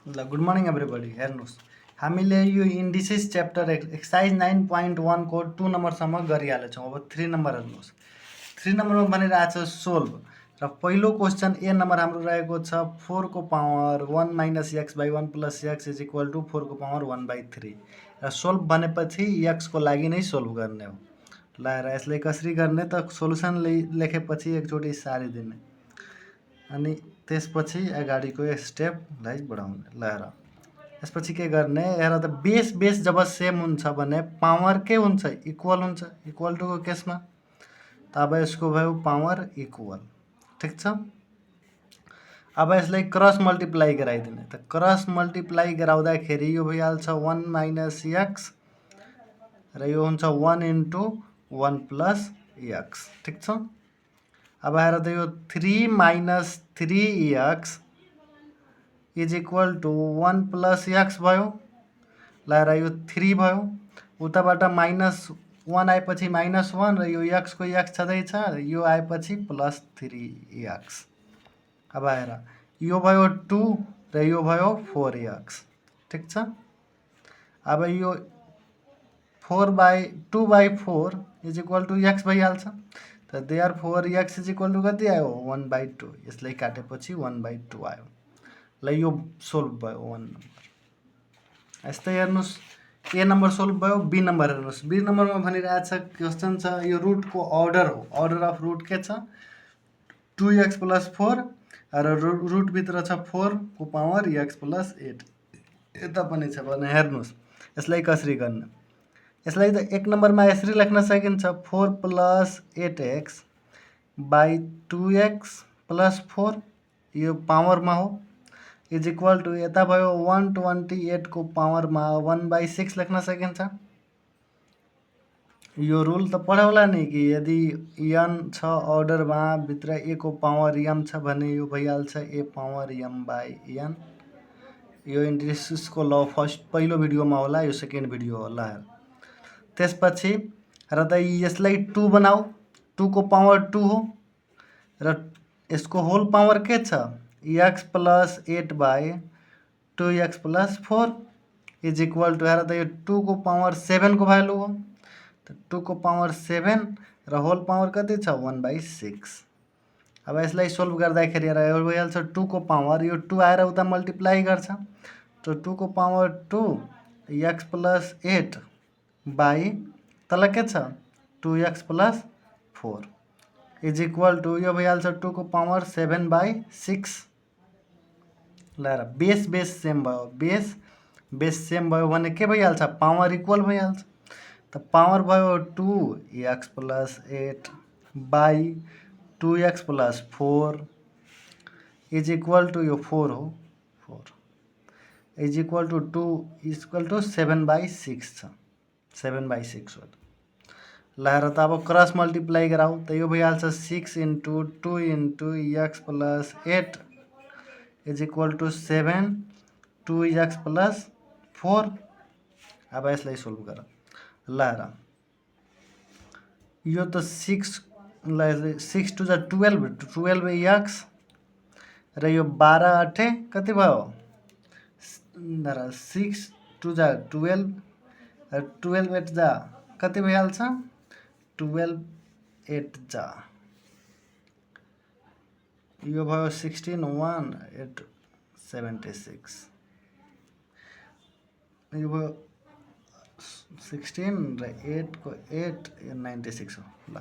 ल good morning everybody. हेर्नुहोस्, हामीले यो इन्डिसेस च्याप्टर एक्सर्साइज 9.1 को 2 नम्बरसम्म गरिहालेछौँ। अब 3 नम्बर हेर्नुहोस्। 3 नम्बरमा भनिरहेको छ सोल्भ, र पहिलो क्वेसन ए नम्बर हाम्रो रहेको छ 4 को power 1 minus X by 1 plus X is equal to 4 को पावर 1/3। र सोल्भ भनेपछि एक्सको लागि नै सोल्भ गर्ने हो। ल हेर, यसलाई कसरी गर्ने त सोल्युसन लेखेपछि एकचोटि सारिदिने अनि त्यसपछि अगाडिको स्टेपलाई बढाउने। ल हेर, यसपछि के गर्ने, हेर त बेस बेस जब सेम हुन्छ भने पावर के हुन्छ, इक्वल हुन्छ। इक्वल टूको केसमा त अब यसको भयो पावर इक्वल, ठिक छ। अब यसलाई क्रस मल्टिप्लाई गराइदिने, त क्रस मल्टिप्लाई गराउँदाखेरि यो भइहाल्छ 1 माइनस एक्स र यो हुन्छ 1 इन्टु 1 प्लस एक्स, ठिक छ। अब हेर त यो 3 minus 3x is equal to 1 plus X भयो। ल हेर, यो 3 भयो, उताबाट माइनस 1 आएपछि माइनस 1 र यो एक्सको एक्स छँदैछ, यो आएपछि प्लस 3x। अब हेर, यो भयो 2 र यो भयो 4x, ठिक छ। अब यो 2/4 इज इक्वल टू एक्स भइहाल्छ। त therefore X is equal to कति आयो, 1/2। यसलाई काटेपछि 1/2 आयो। ल यो सोल्भ भयो 1 नम्बर। यस्तै हेर्नुहोस्, ए नम्बर सोल्भ भयो। बी नम्बर हेर्नुहोस्, बी नम्बरमा भनिरहेछ क्वेसन छ यो रुटको अर्डर हो। अर्डर अफ रुट के छ, 2x प्लस 4 र रुटभित्र छ 4 को पावर x प्लस 8। यता पनि छ भने हेर्नुहोस् यसलाई कसरी गर्ने। यसलाई त एक नम्बरमा यसरी लेख्न सकिन्छ, 4 plus 8x by 2x plus 4, यो पावरमा हो, इज इक्वल टू यता भयो 128 को पावरमा 1/6 लेख्न सकिन्छ। यो रुल त पढाउला नि कि यदि n छ अर्डरमा भित्र a को पावर m छ भने यो भइहाल्छ a power m by n। यो इन्डिसेसको ल फर्स्ट पहिलो भिडियोमा होला, यो सेकेन्ड भिडियो होला। त्यसपछि र त यसलाई 2 बनाऊ, 2 को पावर 2 हो र यसको होल पावर के छ, x plus 8 by 2x plus 4 is equal to, हेर त यो 2 को पावर 7 को भ्यालु हो, त 2 को पावर 7 र होल पावर कति छ 1/6। अब यसलाई सोल्भ गर्दाखेरि हेर, यो भइहाल्छ 2 को पावर, यो 2 आएर उता मल्टिप्लाई गर्छ, तो 2 को पावर 2 x प्लस 8 बाई तल के छ 2x plus 4 is equal to, यो भइहाल्छ 2 को पावर 7/6। ल हेर, बेस बेस सेम भयो। बेस बेस सेम भयो भने के भइहाल्छ, पावर इक्वल भइहाल्छ। त पावर भयो 2x plus 8 by 2x plus 4 is equal to, यो 4 हो, 4 is equal to 2 is equal to 7/6 छ, 7/6 हो। ल हेर त अब क्रस मल्टिप्लाई गराऊ, त यो भइहाल्छ 6 into 2 into x plus 8 is equal to 7 2x plus 4। अब यसलाई सोल्भ गर। ल हेर, यो त 6 टू जा 12x र यो 12 8 कति भयो, 6 टू जा 12 र 12 8 जा कति भइहाल्छ, 12 8 जा यो भयो 16 1 8 76, यो भयो 16 र 8 को 8 यो 96 हो। ल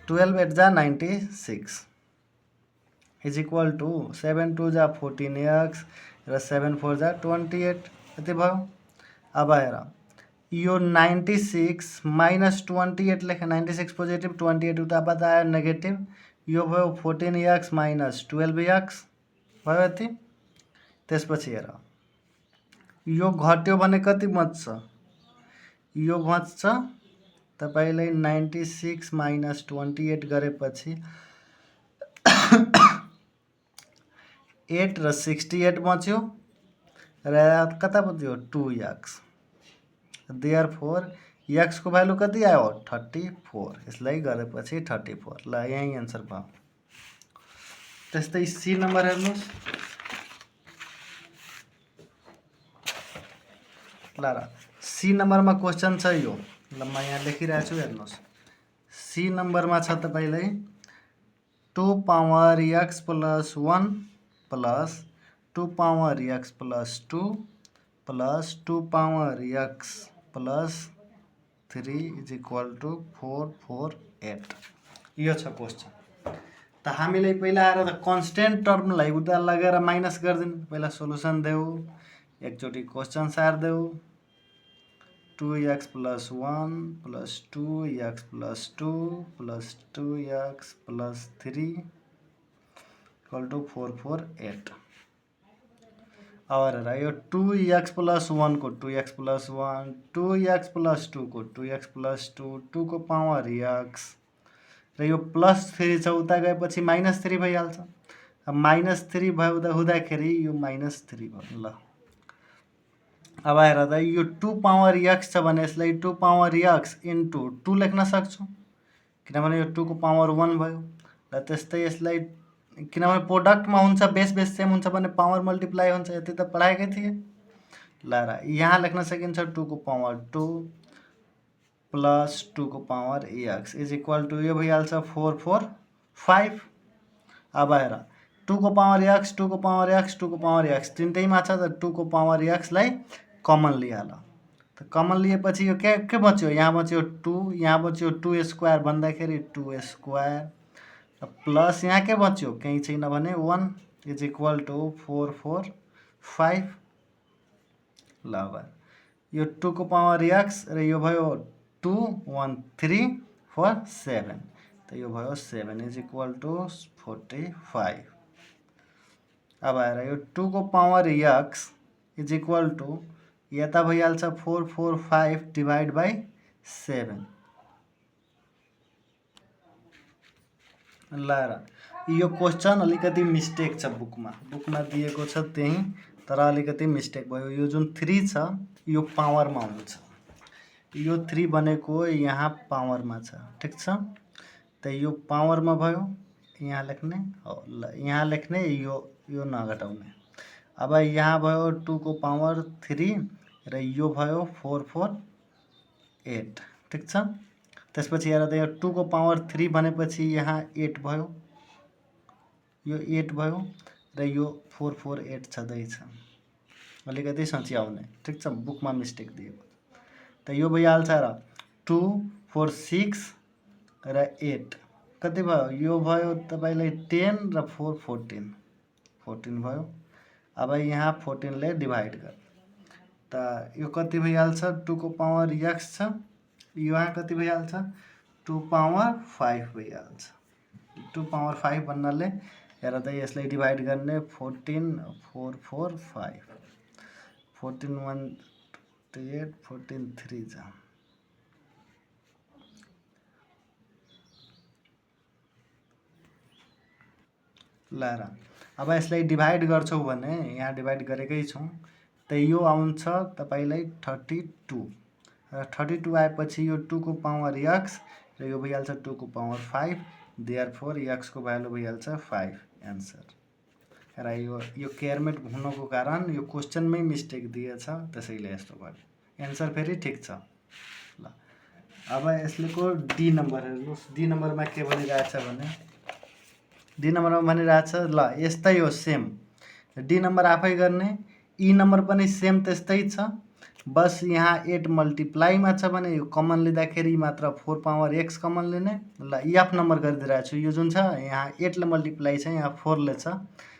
12 8 जा 96 इज इक्वल टू 7 2 जा 14x र 7 4 जा 28 कति भयो। अब हेर, यो 96 माइनस 28 लेखेँ, 96 पोजिटिभ 28 उताबाट आयो नेगेटिभ, यो भयो 14x माइनस 12x भयो यति। त्यसपछि हेर, यो घट्यो भने कति बच्छ, यो बच्छ तपाईँलाई 96 माइनस 28 गरेपछि 8 र 68 बच्यो र कता बच्यो 2x। देयरफोर x को भ्यालु कति आयो 34, यसलाई गरेपछि 34। ल यही एन्सर भयो। त्यस्तै सी नम्बर हेर्नुहोस्, ल सी नम्बरमा क्वेसन छ यो। ल म यहाँ लेखिरहेको छु, हेर्नुहोस्। सी नम्बरमा छ तपाईँलाई 2 power x plus 1 plus 2 power x plus 2 plus 2 power x plus 3 is equal to 448। यो छ क्वेसन। त हामीले पहिला आएर त कन्स्टेन्ट टर्मलाई उता लगेर माइनस गरिदिनु। पहिला सोलुसन देऊ, एकचोटि क्वेसन सार्देऊ। 2x plus 1 plus 2x plus 2 plus 2x plus 3 equal to 448। और यो 2x प्लस 1 को 2x प्लस 1, 2x प्लस 2 को 2x प्लस 2, 2 को पावर x र यो प्लस 3 छ, उता गएपछि माइनस 3 भइहाल्छ। अब माइनस 3 भयो हुँदाखेरि यो माइनस 3 भयो। ल अब हेर त यो 2 पावर x छ भने यसलाई 2 पावर x इन्टु 2 लेख्न सक्छु, किनभने यो 2 को पावर 1 भयो। र त्यस्तै यसलाई, किनभने प्रोडक्टमा हुन्छ, बेस बेस सेम हुन्छ भने पावर मल्टिप्लाई हुन्छ, यति त पढाएकै थिए। ल यहाँ लेख्न सकिन्छ 2 को पावर 2 प्लस 2 को power x is equal to यो भइहाल्छ 445। अब हेर 2 को पावर x, 2 को पावर x, 2 को पावर x तिनटैमा छ, त 2 को पावर x लाई कमन लिइहाल। त कमन लिएपछि यो के बच्यो, यहाँ बच्यो 2, यहाँ बच्यो 2 स्क्वायर भन्दाखेरि 2 स्क्वायर प्लस यहाँ के बच्यो, केही छैन भने 1 इज इक्वल टू 445। ल अब यो 2 को पावर x र यो भयो 2 1 3 4 7, त यो भयो 7 इज इक्वल टू 45। अब हेर यो 2 को power x is equal to यता भइहाल्छ 445 डिभाइड बाई 7। ल यो क्वेसन अलिकति मिस्टेक छ, बुकमा दिएको छ त्यही, तर अलिकति मिस्टेक भयो। यो जुन 3 छ यो पावरमा हुन्छ, यो 3 भनेको यहाँ पावरमा छ, ठिक छ। त यो पावरमा भयो, यहाँ लेख्ने हो। ल यहाँ लेख्ने, यो नघटाउने। अब यहाँ भयो 2 को पावर 3 र यो भयो 448, ठिक छ। त्यसपछि हेर त यो 2 को पावर 3 भनेपछि यहाँ 8 भयो, यो 8 भयो र यो 448 छँदैछ। अलिकति सच्याउने, ठिक छ, बुकमा मिस्टेक दिएको। त यो भइहाल्छ र 2 4 6 र 8 कति भयो, यो भयो तपाईलाई 10 र 4 14 भयो। अब यहाँ 14 ले डिभाइड गर, त यो कति भइहाल्छ, 2 को पावर x छ, यो यहाँ कति भइहाल्छ 2 पावर 5 भइहाल्छ। 2 पावर 5 भन्नाले हेर त यसलाई डिभाइड गर्ने 14 4 4 5 14 1 8 14 3 छ। ल अब यसलाई डिभाइड गर्छौ भने यहाँ डिभाइड गरेकै छौँ, त यो आउँछ तपाईलाई 32 र 32 आएपछि यो 2 को पावर x र यो भइहाल्छ 2 को पावर 5, देयरफोर x को भ्यालु भइहाल्छ 5 एन्सर। र यो केयरमेट हुनुको कारण यो क्वेसनमै मिस्टेक दिएछ, त्यसैले यस्तो भयो। एन्सर फेरि ठिक छ। ल अब यसलेको डी नम्बर हेर्नुहोस्। डी नम्बरमा के भनिरहेछ भने, डी नम्बरमा भनिरहेछ ल यस्तै हो सेम। डी नम्बर आफै गर्ने, ई नम्बर पनि सेम त्यस्तै छ, बस यहाँ 8 मल्टिप्लाईमा छ भने यो कमन लिँदाखेरि मात्र 4 पावर x कमन लिने। ल एफ नम्बर गरिदिरहेको छु, यो जुन छ यहाँ 8 ले मल्टिप्लाई छ, यहाँ 4 ले छ,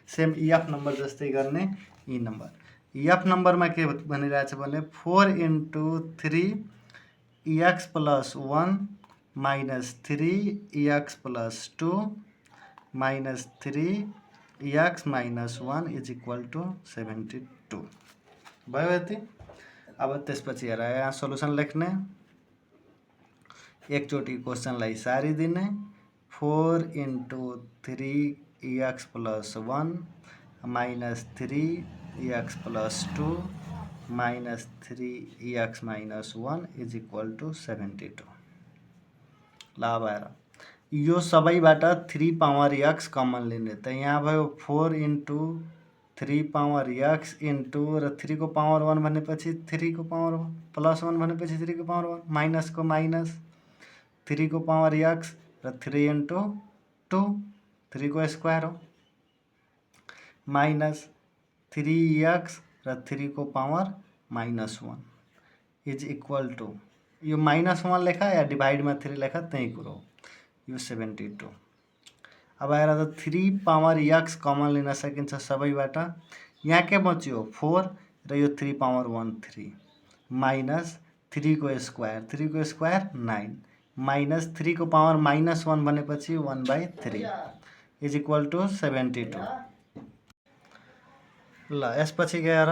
सेम एफ नम्बर जस्तै गर्ने ई नम्बर। एफ नम्बरमा के भनिरहेछ भने 4 into 3 x plus 1 minus 3 x plus 2 minus 3 x minus 1 is equal to 72 भयो यति। अब त्यसपछि हेर यहाँ सोलुसन लेख्ने, एकचोटि क्वेसनलाई सारिदिने। 4 into 3 x plus 1 minus 3 x plus 2 minus 3 x minus 1 is equal to 72। ल अब हेर यो सबैबाट 3 पावर x कमन लिने, त यहाँ भयो 4 इन्टु 3 पावर x इन्टु र 3 को पावर 1 भनेपछि 3 को पावर 1 प्लस 1 भनेपछि 3 को पावर 1 माइनस को माइनस 3 को पावर x र 3 इन्टु 2 3 को स्क्वायर हो माइनस 3x र 3 को पावर -1 इज इक्वल टू यो -1 लेखा या डिवाइड में 3 लेखा त्यही कुरो यो 72 अब आएर त 3 पावर x कमन लिन सकिन्छ सबैबाट यहाँ के बच्यो 4 र यो 3 पावर 1 3 माइनस 3 को स्क्वायर 9 माइनस 3 को पावर -1 भनेपछि 1/3 इज इक्वल टू 72 ल यसपछि गएर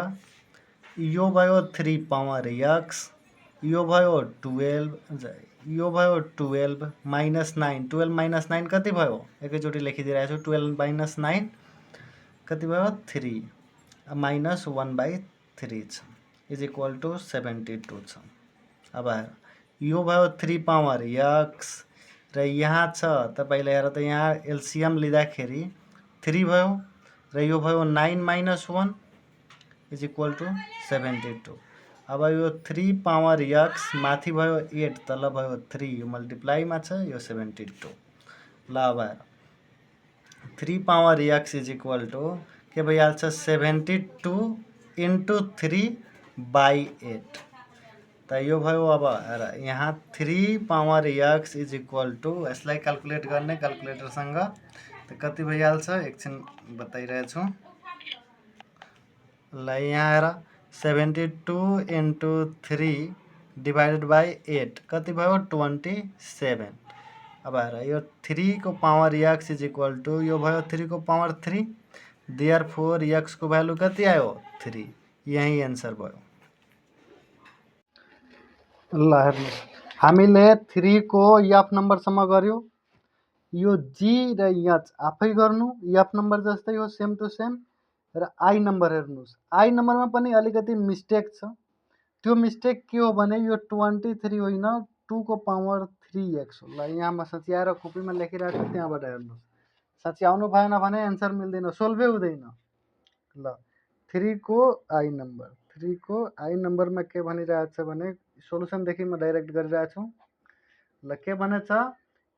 यो भयो 3 पावर x यो भयो 12 यो भयो 12 माइनस 9 12 माइनस 9 कति भयो एकैचोटि लेखिदिइरहेको छु 12 माइनस 9 कति भयो 3 माइनस 1/3 छ इज इक्वल टू 72 छ अब यो भयो 3 पावर x र यहाँ छ तपाईले हेर त यहाँ एलसीएम लिँदाखेरि 3 भयो र यो भयो 9 माइनस 1 इज इक्वल टू 72 अब यो 3 पावर x माथि भयो 8 तल भयो 3 यो मल्टिप्लाई मा छ यो 72 ल अब 3 power x is equal to के भइहाल्छ 72 इन्टु 3/8 त यो भयो अब यहाँ 3 power x is equal to यसलाई क्याल्कुलेट गर्ने क्याल्कुलेटरसँग त कति भइहाल्छ एकछिन बताइरहेछु ल यहाँ हेर 72 इन्टु 3 डिवाइडेड बाई 8 कति भयो 27 अब हेर यो 3 को power x is equal to यो भयो 3 को पावर 3 देयरफोर x को भ्यालु कति आयो 3 यही एन्सर भयो ल हेर्नुस् हामीले 3 को f नम्बरसम्म गर्यो यो g र h आफै गर्नु f नम्बर जस्तै हो सेम टु सेम र आई नम्बर हेर्नुस् आई नम्बरमा पनि अलिकति मिस्टेक छ त्यो मिस्टेक के हो भने यो 23 होइन 2 को पावर 3x हो ल यहाँमा सच्याएर कपीमा लेखिरहेको छु त्यहाँबाट हेर्नुस् सच्याउनु भएन भने एन्सर मिल्दैन सोल्भै हुँदैन ल 3 को आई नम्बरमा के भनिरहेछ भने सोलुसनदेखि म डाइरेक्ट गरिरहेको छु ल के भनेछ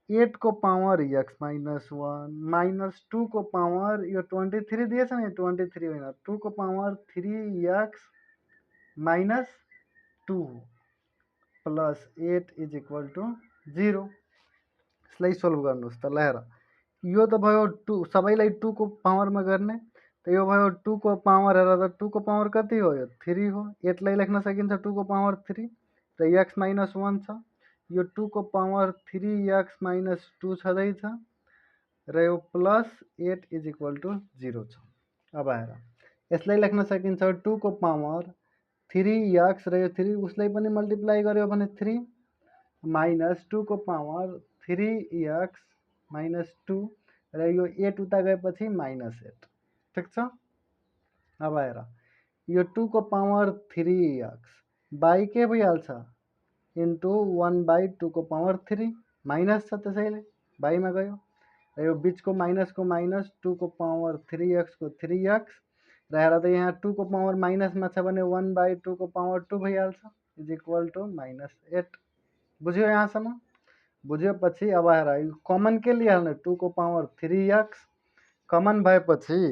8 को पावर x -1 माइनस 2 को पावर यो 23 दिएछ नि 23 होइन 2 को पावर 3x माइनस 2 प्लस 8 इज इक्वल टू 0 यसलाई सोल्भ गर्नुहोस् त ल हेर यो त भयो 2 सबैलाई 2 को पावरमा गर्ने त यो भयो 2 को पावर हेर त 2 को पावर कति हो यो 3 हो 8 लाई लेख्न सकिन्छ 2 को पावर 3 र x -1 छ यो 2 को पावर 3x माइनस 2 छँदैछ र यो प्लस 8 इज इक्वल टू 0 छ अब हेर यसलाई लेख्न सकिन्छ 2 को पावर 3x र यो 3 उसलाई पनि मल्टिप्लाई गर्यो भने 3 माइनस 2 को पावर 3x माइनस 2 र यो 8 उता गएपछि -8 ठिक छ अब हेर यो 2 को पावर 3x बाई के भइहाल्छ इन्टु 1/2 को पावर 3 माइनस छ त्यसैले बाईमा गयो र यो बिचको माइनस 2 को पावर 3x को 3x र हेर त यहाँ 2 को पावर माइनसमा छ भने 1/2 को पावर 2 भइहाल्छ इज इक्वल टू -8 बुझ्यो यहाँसम्म बुझेपछि अब हेर कमन के लिइहाल्ने 2 को पावर 3x कमन भएपछि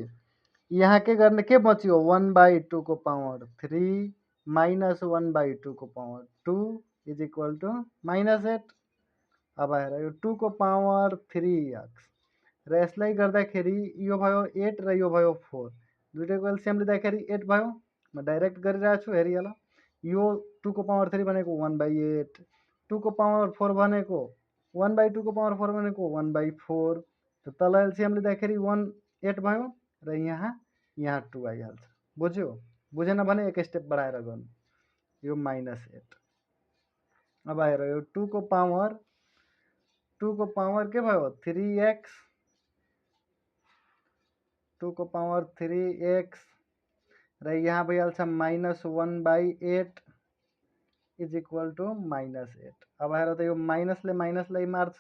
यहाँ के गर्ने के बच्यो 1/2 को पावर 3 माइनस 1/2 को पावर 2 इज इक्वल टू -8 अब हेर यो 2 को पावर 3x र यसलाई गर्दाखेरि यो भयो 8 र यो भयो 4 दुईटैको एलसीएम लिँदाखेरि 8 भयो म डाइरेक्ट गरिरहेको छु हेरिहाल यो 2 को पावर 3 भनेको 1/8 2 को पावर 4 भनेको 1/2 को पावर 4 भनेको 1/4 त तल एलसीएम लिँदाखेरि 8 भयो र यहाँ 2 आइहाल्छ बुझ्यो बुझेन भने एक स्टेप बढाएर गर्नु यो -8 अब हेर यो 2 को पावर के भयो 3x 2 को पावर 3x र यहाँ भइहाल्छ -1/8 इज इक्वल टू -8 अब हेर त यो माइनसले माइनसलाई मार्छ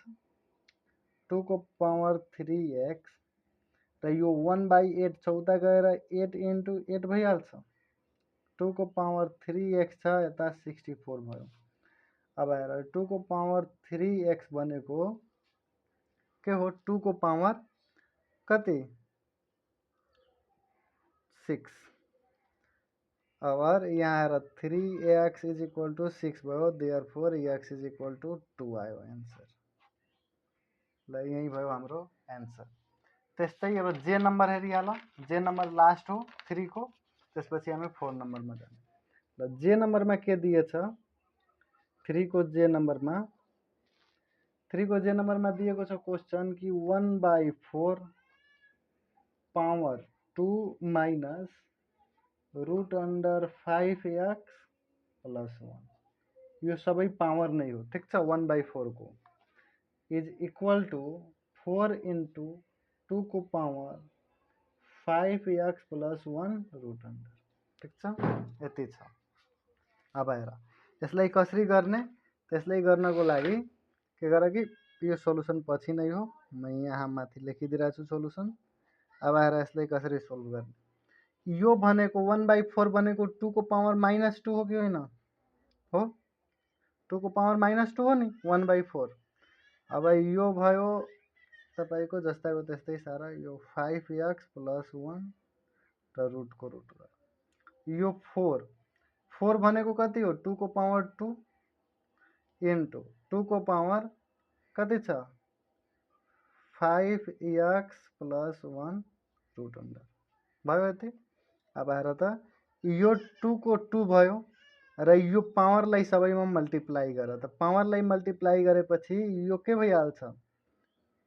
2 को पावर 3x र यो 1/8 छ उता गएर 8 × 8 भइहाल्छ। 2 को पावर 3x छ यता 64 भयो। अब हेर 2 को पावर 3x भनेको के हो 2 को पावर कति 6। अब यहाँ आएर 3x = 6 भयो देयरफोर x = 2 आयो एन्सर। ल यही भयो हाम्रो एन्सर। त्यस्तै अब जे नम्बर हेरिहाल। जे नम्बर लास्ट हो 3 को, त्यसपछि हामी 4 नम्बरमा जाने। ल जे नम्बरमा के दिएछ 3 को जे नम्बरमा दिएको छ क्वेसन कि 1/4 पावर 2 माइनस √5x + 1 यो सबै पावर नै हो ठिक छ। 1/4 को इज इक्वल टू 4 × 2 को पावर 5x + 1 √100 ठिक छ। यति छ। अब हेर यसलाई कसरी गर्ने, त्यसलाई गर्नको लागि के गर कि यो सोलुसन पछि नै हो, म यहाँ माथि लेखिदिरहेको छु सोलुसन। अब हेर यसलाई कसरी सोल्भ गर्ने। यो भनेको 1/4 भनेको 2 को पावर -2 हो कि होइन हो, 2 को पावर -2 हो नि 1/4। अब यो भयो तपाईको जस्ताको त्यस्तै सारा यो 5x + 1 र रुटको रुट यो 4 भनेको कति हो 2 को पावर 2 इन्टु 2 को पावर कति छ 5x + 1 √100 भयो यति। अब हेर त यो 2 को 2 भयो र यो पावरलाई सबैमा मल्टिप्लाई गर त पावरलाई मल्टिप्लाई गरेपछि यो के भइहाल्छ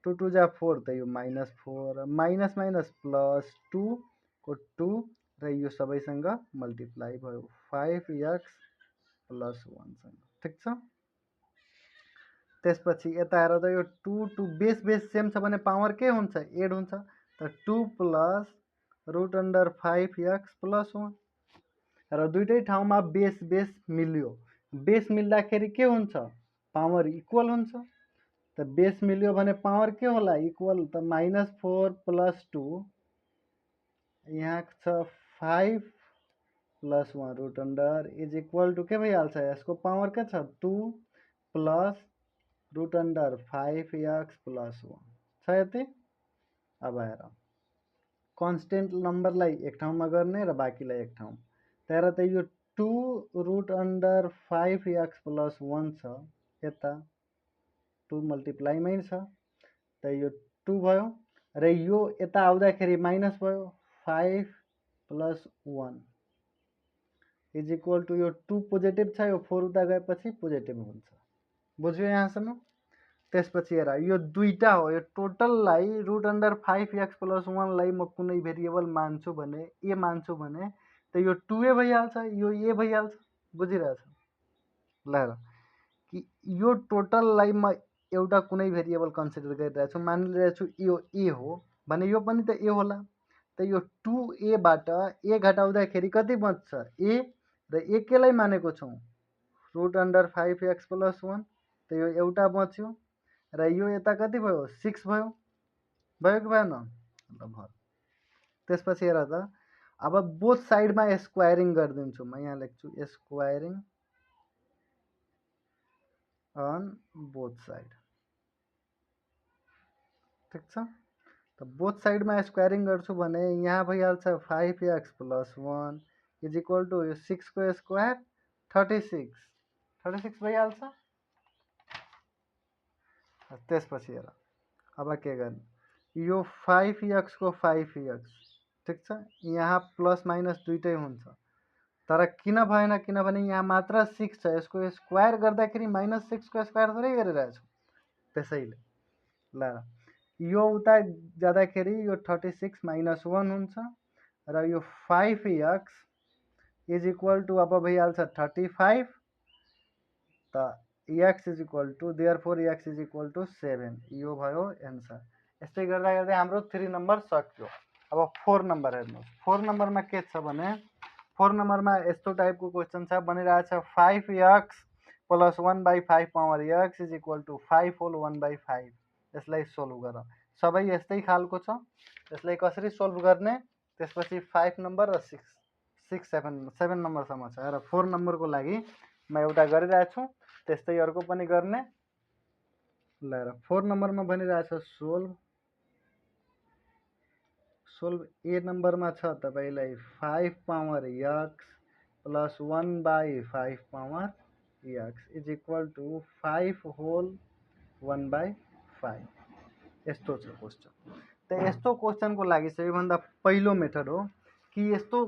2 2 जा 4 त यो -4 माइनस माइनस +2 को 2 र यो सबैसँग मल्टिप्लाई भयो 5x + 1 सँग ठिक छ। त्यसपछि यता हेर त यो 2 2 बेस सेम छ भने पावर के हुन्छ एड हुन्छ त 2 + √5x + 1 र दुईटै ठाउँमा बेस मिल्यो। बेस मिल्दाखेरि के हुन्छ पावर इक्वल हुन्छ। त बेस मिल्यो भने पावर के होला इक्वल त -4 + 2 यहाँ छ 5 + 1 √100 इज इक्वल टू के भइहाल्छ यसको पावर के छ 2 + √100 5x + 1 छ यति। अब हेर कन्स्टेन्ट नम्बरलाई एक ठाउँमा गर्ने र बाँकीलाई एक ठाउँ। तर त यो 2 √100 5x + 1 छ यता 2 मल्टिप्लाईमै छ त यो 2 भयो र यो यता आउँदाखेरि माइनस भयो 5 + 1 इज इक्वल टू यो 2 पोजिटिभ छ यो 4 उता गएपछि पोजिटिभ हुन्छ। बुझ्यो यहाँसम्म। त्यसपछि हेर यो दुईटा हो यो टोटललाई √100 5x + 1 लाई म कुनै भेरिएबल मान्छु भने ए मान्छु भने त यो 2 भइहाल्छ यो ए भइहाल्छ। बुझिरहेछ ल हेर कि यो टोटललाई म एउटा कुनै भेरिएबल कन्सिडर गरिरहेको छु मानिरहेको छु यो ए हो भने यो पनि त ए होला। त यो 2a बाट ए घटाउँदाखेरि कति बच्छ ए र ए केलाई मानेको छौँ √100 5x + 1 त यो एउटा बच्यो र यो यता कति भयो 6 भयो कि भएन ल भयो। त्यसपछि हेर त अब बोथ साइडमा स्क्वायरिङ गरिदिन्छु म यहाँ लेख्छु स्क्वायरिङ अन बोथ साइड ठिक छ। त बोथ साइडमा स्क्वायरिङ गर्छु भने यहाँ भइहाल्छ 5x + 1 इज इक्वल टू यो 6 को स्क्वायर 36 भइहाल्छ। त्यसपछि हेर अब के गर्ने यो 5x को 5x ठिक छ यहाँ प्लस माइनस दुईटै हुन्छ तर किन भएन किनभने यहाँ मात्र 6 छ यसको स्क्वायर गर्दाखेरि -6 को स्क्वायर थोरै गरिरहेछु त्यसैले ल यो उता जाँदाखेरि यो 36 - 1 हुन्छ र यो 5x इज इक्वल टू अब भइहाल्छ 35 त x is equal to therefore x is equal to 7 यो भयो एन्सर। यस्तै गर्दा गर्दै हाम्रो 3 नम्बर सक्यो। अब 4 नम्बर हेर्नुहोस् 4 नम्बरमा के छ भने 4 नम्बरमा यस्तो टाइपको क्वेसन छ भनिरहेछ 5x + 1/5 power x is equal to 5 whole 1/5 यसलाई सोल्भ गर। सबै यस्तै खालको छ। त्यसलाई कसरी सोल्भ गर्ने, त्यसपछि 5 नम्बर र 7 नम्बरसम्म छ र 4 नम्बरको लागि म एउटा गरिरहेको छु, त्यस्तै अर्को पनि गर्ने। ल र 4 नम्बरमा भनिरहेछ सोल्भ ए नम्बरमा छ तपाईलाई 5 power x plus 1/5 power x is equal to 5 whole 1/5। यस्तो छ क्वेसन। त यस्तो क्वेसनको लागि सबैभन्दा पहिलो मेथड हो कि यस्तो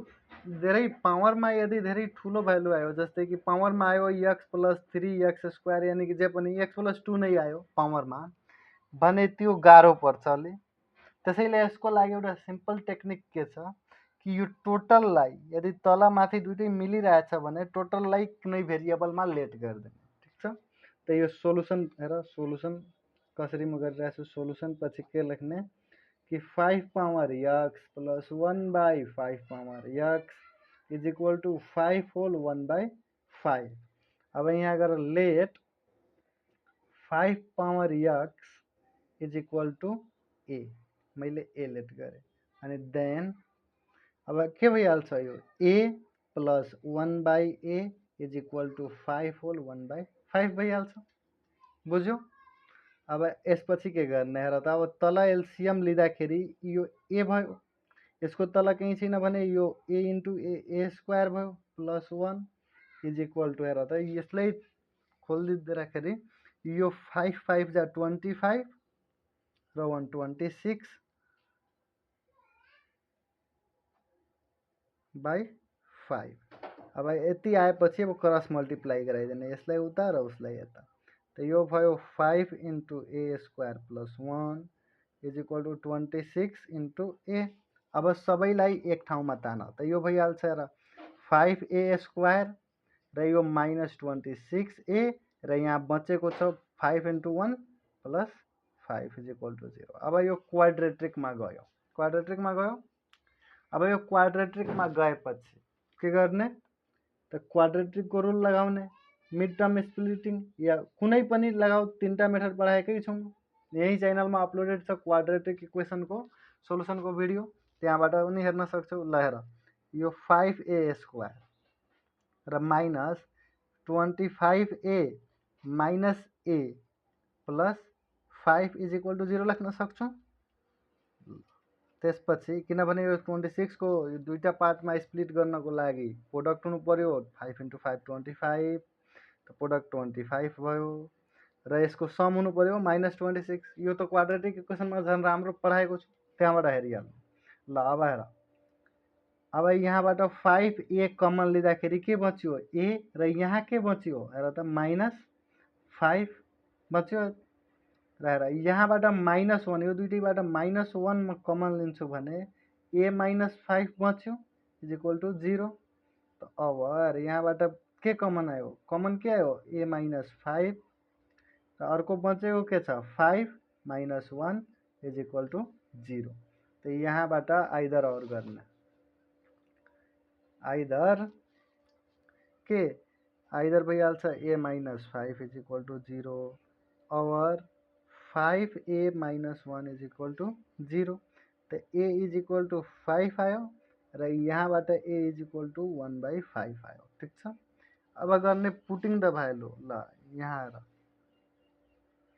धेरै पावरमा यदि धेरै ठुलो भ्यालु आयो, जस्तै कि पावरमा आयो x प्लस 3x² यानि कि जे पनि x प्लस 2 नै आयो पावरमा भने त्यो गाह्रो पर्छ अलि। त्यसैले यसको लागि एउटा सिम्पल टेक्निक के छ कि यो टोटललाई यदि तल माथि दुइटै मिलिरहेछ भने टोटललाई कुनै भेरिएबलमा लेट गरिदिने। ठिक छ। त यो सोलुसन हेर, सोलुसन कसरी म गरिरहेछु। सोलुसन पछि के लेख्ने कि 5 power x plus 1/5 power x is equal to 5 whole 1/5। अब यहाँ गएर let 5 power x is equal to a, मैले a लेट गरेँ। अनि देन अब के भइहाल्छ यो a plus 1/a is equal to 5 whole 1/5 भइहाल्छ। बुझ्यो। अब यसपछि के गर्ने हेर त। अब तल एलसिएम लिँदाखेरि यो a भयो, यसको तल केही छैन भने यो a इन्टु a स्क्वायर भयो प्लस 1 इज इक्वल टू हेर त यसलाई खोलिदिँदाखेरि यो 5 5 जा 25 र 126 बाई 5। अब यति आएपछि अब क्रस मल्टिप्लाई गराइदिने, यसलाई उता र उसलाई यता। त यो भयो 5 into a square plus 1 is equal to 26 into a। अब सबैलाई एक ठाउँमा तान। त यो भइहाल्छ हेर 5a स्क्वायर र यो माइनस 26a र यहाँ बचेको छ 5 into 1 plus 5 is equal to 0। अब यो क्वाड्रेट्रिकमा गयो, क्वाड्रेट्रिकमा गयो। अब यो क्वाड्रेट्रिकमा गएपछि के गर्ने त क्वाड्रेट्रिकको रुल लगाउने, मिड टर्म स्प्लिटिङ या कुनै पनि लगाऊ, तीनटा मेथड पढाएकै छौँ। यही च्यानलमा अपलोडेड छ क्वाड्रेट्रिक इक्वेसनको सोलुसनको भिडियो, त्यहाँबाट पनि हेर्न सक्छौ। ल हेर यो 5a स्क्वायर र minus 25a minus a plus 5 is equal to 0 लेख्न सक्छौँ। त्यसपछि किनभने यो 26 को दुईटा पार्टमा स्प्लिट गर्नको लागि प्रोडक्ट हुनु पर्यो, 5 इन्टु 5 25, त प्रोडक्ट 25 भयो र यसको सम हुनु पर्यो माइनस 26। यो त क्वाड्रेटिक इक्वेसनमा झन् राम्रो पढाएको छु, त्यहाँबाट हेरिहाल्नु। ल अब हेर, अब यहाँबाट 5a कमन लिँदाखेरि के बच्यो a र यहाँ के बच्यो हेर त माइनस 5 बच्यो र हेर यहाँबाट -1, यो दुइटैबाट -1 म कमन लिन्छु भने a माइनस 5 बच्यो इज इक्वल टू 0। त अब हेर यहाँबाट के कमन आयो, कमन के आयो a माइनस 5 र अर्को बचेको के छ 5 माइनस 1 इज इक्वल टू 0। त यहाँबाट आइदर और गर्ने, आइदर भइहाल्छ a minus 5 is equal to 0 और 5a minus 1 is equal to 0। त a इज इक्वल टू 5 आयो र यहाँबाट a इज इक्वल टू 1/5 आयो। ठिक छ। अब गर्ने पुटिङ द भ्यालु। ल यहाँ हेर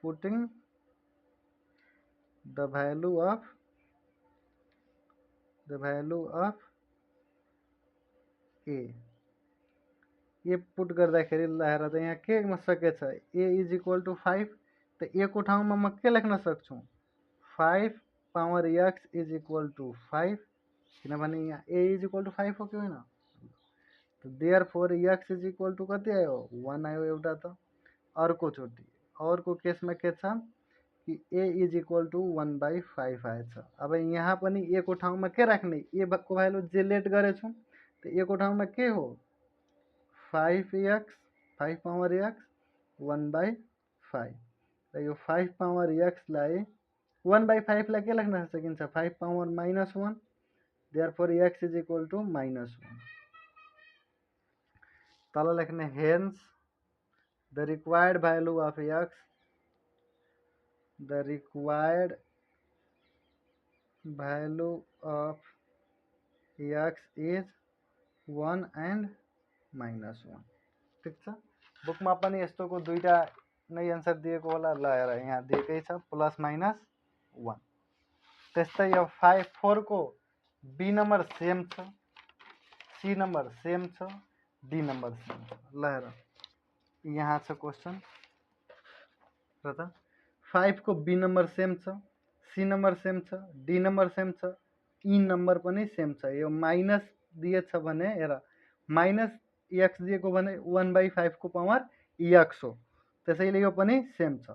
putting the value of a, ये पुट गर्दाखेरि ल हेर त यहाँ केमा सकेछ a इज इक्वल टू 5। त a को ठाउँमा म के लेख्न सक्छु 5 power x is equal to 5, किनभने यहाँ a इज इक्वल टू 5 हो कि होइन। Therefore x is equal to कति आयो 1 आयो एउटा। त अर्कोचोटि अर्को केसमा के छ कि a इज इक्वल टू 1/5 आएछ। अब यहाँ पनि a को ठाउँमा के राख्ने, a को भ्यालु जे लेट गरेछौँ, त a को ठाउँमा के हो 5x 5 पावर x 1/5 र यो 5 पावर x लाई 1/5 लाई के लेख्न सकिन्छ 5 power -1, therefore x is equal to -1। तल लेख्ने hence the required value of x, the required value of x is 1 and -1। ठिक छ, बुकमा पनि यस्तोको दुईटा नै एन्सर दिएको होला। ल हेर यहाँ दिएकै छ +-1। त्यस्तै यो 4 को बी नम्बर सेम छ, सी नम्बर सेम छ, डी नम्बर सेम छ। ल हेर यहाँ छ क्वेसन र त 5 को बी नम्बर सेम छ, सी नम्बर सेम छ, डी नम्बर सेम छ, ई नम्बर पनि सेम छ। यो माइनस दिएछ भने हेर माइनस एक्स दिएको भने 1/5 को पावर एक्स हो, त्यसैले यो पनि सेम छ।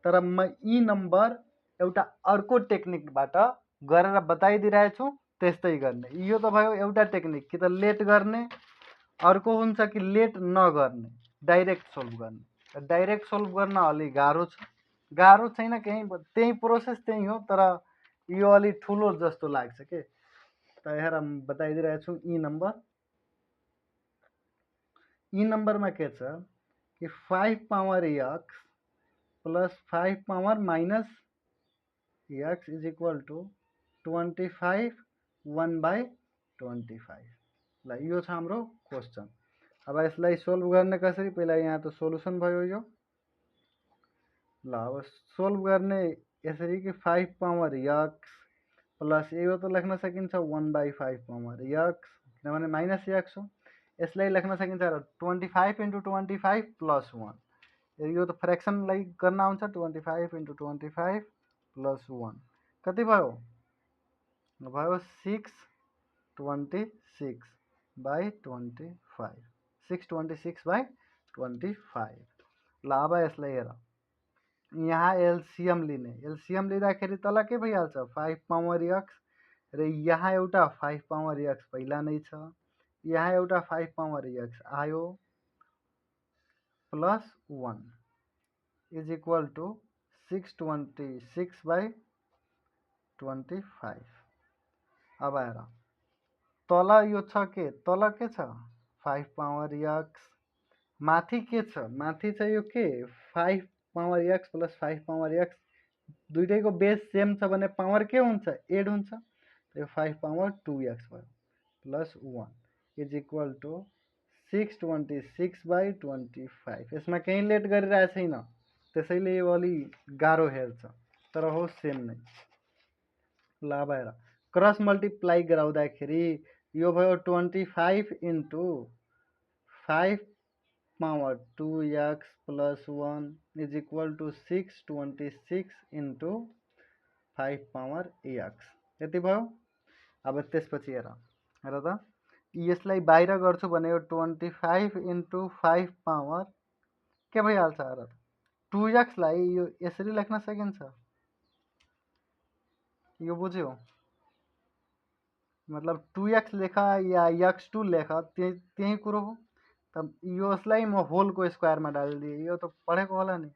तर म ई नम्बर एउटा अर्को टेक्निकबाट गरेर बताइदिइरहेछु, त्यस्तै गर्ने। यो त भयो एउटा टेक्निक, कि त लेट गर्ने, अर्को हुन्छ कि लेट नगर्ने, डाइरेक्ट सोल्भ गर्ने। डाइरेक्ट सोल्भ गर्न अलि गाह्रो छ, गाह्रो छैन केही, त्यही प्रोसेस त्यही हो, तर यो अलि ठुलो जस्तो लाग्छ के। त हेर बताइदिइरहेछु ई नम्बर। ई नम्बरमा के छ कि 5 power x plus 5 power minus x is equal to 25 1/25। ल यो छ हाम्रो क्वेसन। अब यसलाई सोल्भ गर्ने कसरी, पहिला यहाँ त सोल्युसन भयो यो। ल अब सोल्भ गर्ने यसरी कि 5 पावर एक्स प्लस यो त लेख्न सकिन्छ 1/5 पावर एक्स, किनभने माइनस एक्स हो। यसलाई लेख्न सकिन्छ 25 × 25 + 1। यो त फ्रेक्सनलाई गर्न आउँछ, 25 × 25 + 1 कति भयो? भयो 626/25, 626/25। ल अब यसलाई हेर, यहाँ एलसिएम लिने, एलसिएम लिँदाखेरि तल के भइहाल्छ 5 पावर एक्स, र यहाँ एउटा 5 पावर एक्स पहिला नै छ, यहाँ एउटा 5 पावर एक्स आयो, +1 इज इक्वल टू 626/25। अब हेर तल यो छ के, तल के छ 5 पावर एक्स, माथि के छ, माथि छ यो के 5 power x plus 5 power X, दुइटैको बेस सेम छ भने पावर के हुन्छ, एड हुन्छ। यो 5 पावर 2x भयो, +1 इज इक्वल टू 626/25। यसमा केही लेट गरिरहेको छैन, त्यसैले यो अलि गाह्रो हेर्छ, तर हो सेम नै। ल अब हेर क्रस मल्टिप्लाई गराउँदाखेरि यो भयो 25 × 5 power 2x + 1 is equal to 626 × 5 power x, यति भयो। अब त्यसपछि हेर त यसलाई बाहिर गर्छु भने यो 25 × 5 पावर के भइहाल्छ र 2x लाई यो यसरी लेख्न सकिन्छ, यो बुझ्यो? मतलब 2x लेख या x2 लेख, त्यही कुरो हो। त यसलाई म होलको स्क्वायरमा डालिदिएँ, यो त पढेको होला नि,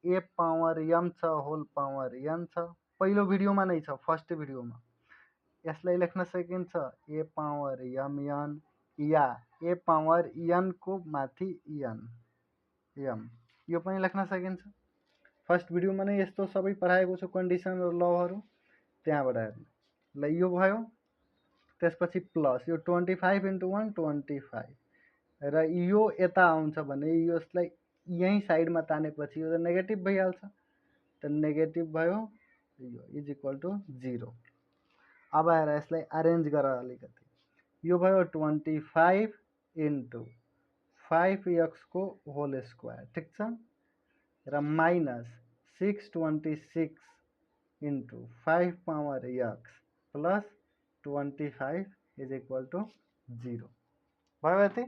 ए पावर m छ होल पावर n छ, पहिलो भिडियोमा नै छ, फर्स्ट भिडियोमा। यसलाई लेख्न सकिन्छ ए पावर mn या ए पावर n को माथि n m, यो पनि लेख्न सकिन्छ। फर्स्ट भिडियोमा नै यस्तो सबै पढाएको छु, कन्डिसन र लहरू, त्यहाँबाट हेर्नु। ल यो भयो, त्यसपछि प्लस यो 25 × 1 25, र यो यता आउँछ भने यसलाई यही साइडमा तानेपछि यो त नेगेटिभ भइहाल्छ, त नेगेटिभ भयो, यो इज इक्वल टू 0। अब हेर यसलाई अरेन्ज गर अलिकति, यो भयो 25 × 5x को होल स्क्वायर, ठिक छ, र minus 626 × 5 power x plus 25 is equal to 0 भयो यति।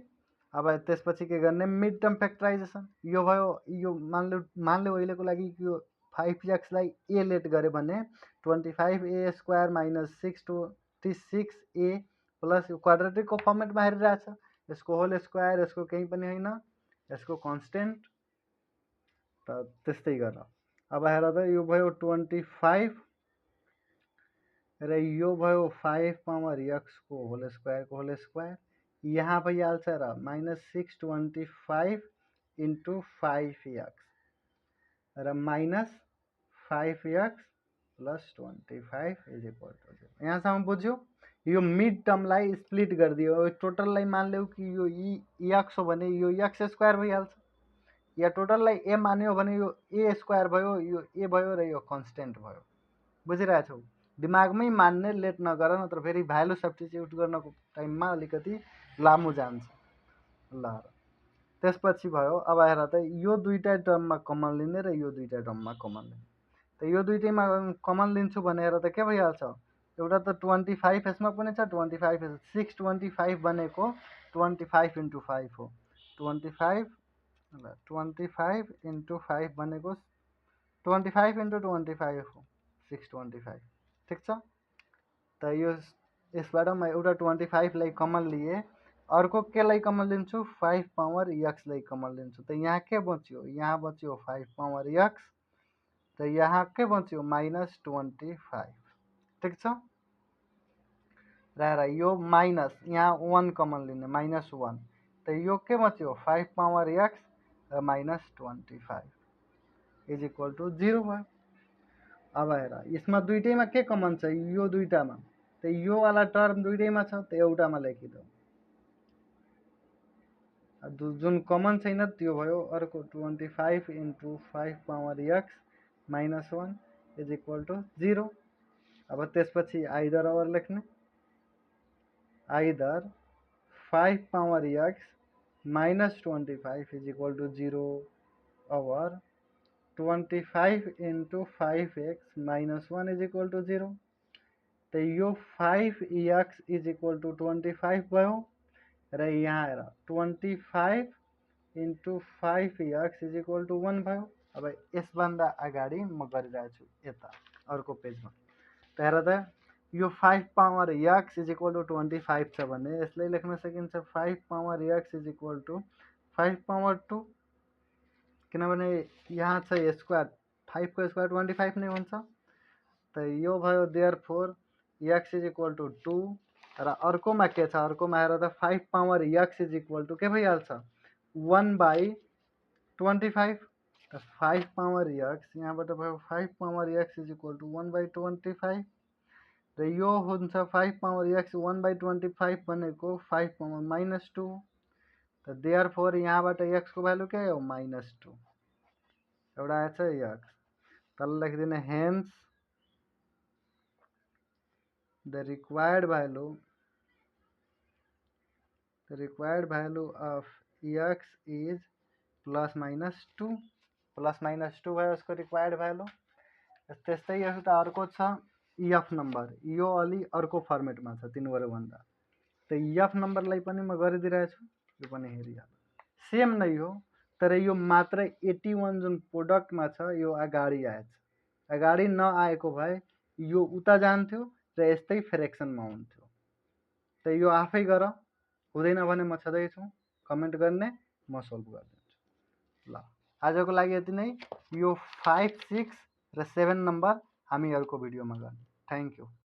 अब त्यसपछि के गर्ने, मिड टर्म फ्याक्टराइजेसन। यो भयो, यो मानले अहिलेको लागि यो 5x लाई ए लेट गरे भने 25a² माइनस 626a प्लस यो क्वाड्रेटिकको फर्मेटमा हेरिरहेछ, यसको होल स्क्वायर, यसको केही पनि होइन, यसको कन्स्टेन्ट, त त्यस्तै गर। अब हेर त यो भयो 25 र यो भयो 5 पावर x को होल स्क्वायर, यहाँ भइहाल्छ र -625 × 5x र -5x plus 25 is equal to 0। यहाँसम्म बुझ्यो। यो मिड टर्मलाई स्प्लिट गरिदियो। टोटललाई मान लियो कि यो एक्स हो भने यो एक्स स्क्वायर भइहाल्छ, या टोटललाई ए मान्यो भने यो ए स्क्वायर भयो, यो ए भयो र यो कन्स्टेन्ट भयो। बुझिरहेछौ? दिमागमै मान्ने, लेट नगर, नत्र फेरि भ्यालु सब्स्टिट्युट गर्नको टाइममा अलिकति लामो जान्छ। ल त्यसपछि भयो, अब हेर त यो दुईटा टर्ममा कमन लिने र यो दुईटा टर्ममा कमन लिने। त यो दुईटैमा कमन लिन्छु भनेर त के भइहाल्छ, एउटा त 25 यसमा पनि छ, 25 625 भनेको 25 × 5 हो। 25 × 5 भनेको 25 × 25 हो, 625। ठिक छ। त यो यसबाट म एउटा 25 लाई कमन लिए, अर्को केलाई कमन लिन्छु, 5 पावर x लाई कमन लिन्छु। त यहाँ के बच्यो, यहाँ बच्यो 5 पावर x, त यहाँ के बच्यो -25। ठिक छ। र यो माइनस यहाँ 1 कमन लिने, -1, त यो के बच्यो 5 पावर x र -25 इज इक्वल टू 0 भयो। अब हेर यसमा दुईटैमा के कमन छ, यो दुईटामा, त यो वाला टर्म दुईटैमा छ, त एउटामा लेखिदेऊ। जुन कमन छैन त्यो भयो अर्को 25 × 5 power x -1 is equal to 0। अब त्यसपछि आइदर अवर लेख्ने, either 5 power x -25 is equal to 0 or 25 × 5x -1 is equal to 0। त यो 5x इज इक्वल टू 25 भयो, र यहाँ हेर 25 × 5x इज इक्वल टू 1 भयो। अब यसभन्दा अगाडि म गरिरहेको छु यता अर्को पेजमा। त हेर त यो 5 power x is equal to 25 छ भने यसलाई लेख्न सकिन्छ 5 power x is equal to 5 power 2, किनभने यहाँ छ स्क्वायर, 5 को स्क्वायर 25 नै हुन्छ। त यो भयो therefore x is equal to 2, र अर्कोमा के छ, अर्कोमा हेर त 5 power x is equal to के भइहाल्छ 1/25। त 5 पावर x यहाँबाट भयो 5 power x is equal to 1/25, र यो हुन्छ 5 पावर x 1/25 भनेको 5 पावर -2। त देयरफोर यहाँबाट x को भ्यालु के हो -2, एउटा आएछ x। तल लेखिदिने hence the required value of x is +-2। +-2 भयो यसको रिक्वायर्ड भ्यालु। त्यस्तै एउटा अर्को छ एफ नम्बर, यो अलि अर्को फर्मेटमा छ तिनीहरू भन्दा। त एफ नम्बरलाई पनि म गरिदिइरहेको छु, यो पनि हेरिहाल। सेम नै हो, तर यो मात्र 81 जुन प्रोडक्टमा छ यो अगाडि आएछ। अगाडि नआएको भए यो उता जान्थ्यो र यस्तै फ्रेक्सनमा हुन्थ्यो। त यो आफै गर, हुँदैन भने म छँदैछु, कमेन्ट गर्ने, म सोल्भ गरिदिन्छु। ल आजको लागि यति नै। यो 5, 6 र 7 नम्बर हामी अर्को भिडियोमा गर्ने। Thank you.